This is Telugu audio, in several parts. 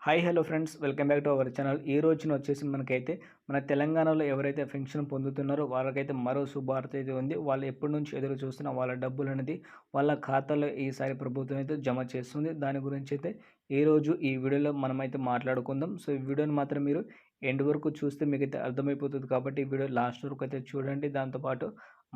Hi hello friends, welcome back to our channel. ఈ రోజున వచ్చేసి మనకైతే మన తెలంగాణలో ఎవరైతే పెన్షన్ పొందుతున్నారో వాళ్ళకైతే మరో శుభవార్త అయితే ఉంది. వాళ్ళు ఎప్పటి నుంచి ఎదురు చూస్తున్న వాళ్ళ డబ్బులు అనేది వాళ్ళ ఖాతాలో ఈసారి ప్రభుత్వం అయితే జమ చేస్తుంది. దాని గురించి అయితే ఈరోజు ఈ వీడియోలో మనమైతే మాట్లాడుకుందాం. సో ఈ వీడియోని మాత్రం మీరు ఎండ్ వరకు చూస్తే మీకైతే అర్థమైపోతుంది కాబట్టి ఈ వీడియో లాస్ట్ వరకు అయితే చూడండి. దాంతోపాటు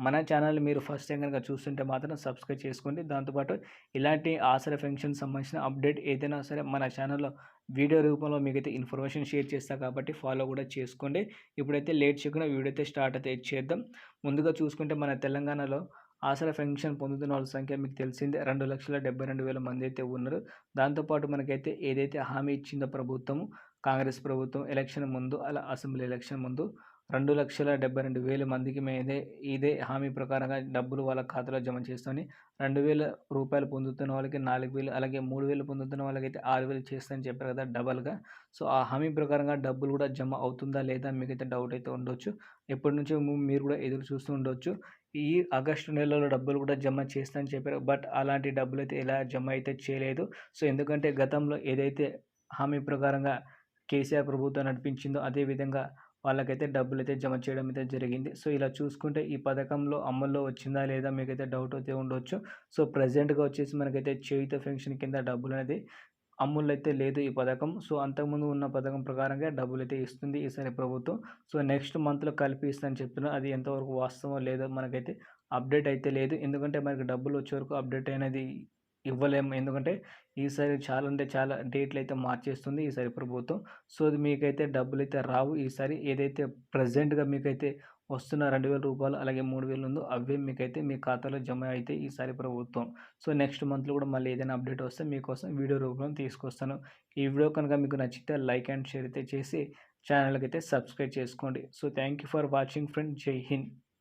మన ఛానల్ మీరు ఫస్ట్ టైం కనుక చూస్తుంటే మాత్రం సబ్స్క్రైబ్ చేసుకోండి. దాంతోపాటు ఇలాంటి ఆసరా పెన్షన్ సంబంధించిన అప్డేట్ ఏదైనా సరే మన ఛానల్లో వీడియో రూపంలో మీకైతే ఇన్ఫర్మేషన్ షేర్ చేస్తా కాబట్టి ఫాలో కూడా చేసుకోండి. ఇప్పుడైతే లేట్ చేయకుండా వీడియో అయితే స్టార్ట్ అయితే చేద్దాం. ముందుగా చూసుకుంటే మన తెలంగాణలో ఆసరా పెన్షన్ పొందుతున్న వాళ్ళ సంఖ్య మీకు తెలిసిందే, 2,72,000 మంది అయితే ఉన్నారు. దాంతోపాటు మనకైతే ఏదైతే హామీ ఇచ్చిందో ప్రభుత్వము, కాంగ్రెస్ ప్రభుత్వం ఎలక్షన్ ముందు అలా అసెంబ్లీ ఎలక్షన్ ముందు 2,72,000 మందికి ఇదే హామీ ప్రకారంగా డబ్బులు వాళ్ళ ఖాతాలో జమ చేస్తామని, రూ. 2,000 పొందుతున్న వాళ్ళకి 4,000, అలాగే 3,000 పొందుతున్న వాళ్ళకైతే 6,000 చేస్తామని చెప్పారు కదా డబల్‌గా. సో ఆ హామీ ప్రకారంగా డబ్బులు కూడా జమ అవుతుందా లేదా మీకైతే డౌట్ అయితే ఉండొచ్చు. ఎప్పటి నుంచో మీరు కూడా ఎదురు చూస్తూ ఉండొచ్చు. ఈ ఆగస్టు నెలలో డబ్బులు కూడా జమ చేస్తా అని చెప్పారు. బట్ అలాంటి డబ్బులైతే ఎలా జమ అయితే చేయలేదు. సో ఎందుకంటే గతంలో ఏదైతే హామీ ప్రకారంగా కేసీఆర్ ప్రభుత్వం నడిపించిందో అదే విధంగా వాళ్ళకైతే డబ్బులైతే జమ చేయడం అయితే జరిగింది. సో ఇలా చూసుకుంటే ఈ పథకంలో అమల్లో వచ్చిందా లేదా మీకైతే డౌట్ అయితే ఉండొచ్చు. సో ప్రెజెంట్‌గా వచ్చేసి మనకైతే చేయూత పెన్షన్ కింద డబ్బులనేది అమల్లో అయితే లేదు ఈ పథకం. సో అంతకుముందు ఉన్న పథకం ప్రకారంగా డబ్బులైతే ఇస్తుంది ఈసారి ప్రభుత్వం. సో నెక్స్ట్ మంత్‌లో కలిపి ఇస్తా అని చెప్తున్నారు. అది ఎంతవరకు వాస్తవమో లేదో మనకైతే అప్డేట్ అయితే లేదు. ఎందుకంటే మనకి డబ్బులు వచ్చే వరకు అప్డేట్ అనేది ఇవ్వలేము. ఎందుకంటే ఈసారి చాలా అంటే చాలా డేట్‌లయితే మార్చేస్తుంది ఈసారి ప్రభుత్వం. సో అది మీకైతే డబ్బులైతే రావు ఈసారి. ఏదైతే ప్రెజెంట్‌గా మీకైతే వస్తున్న రూ. 2,000 అలాగే 3,000 ఉందో అవే మీకైతే మీ ఖాతాలో జమ అయితాయి ఈసారి ప్రభుత్వం. సో నెక్స్ట్ మంత్‌లో కూడా మళ్ళీ ఏదైనా అప్డేట్ వస్తే మీకోసం వీడియో రూపంలో తీసుకొస్తాను. ఈ వీడియో కనుక మీకు నచ్చితే లైక్ అండ్ షేర్ అయితే చేసి ఛానల్‌కైతే సబ్స్క్రైబ్ చేసుకోండి. So thank you for watching friend. జై హింద్.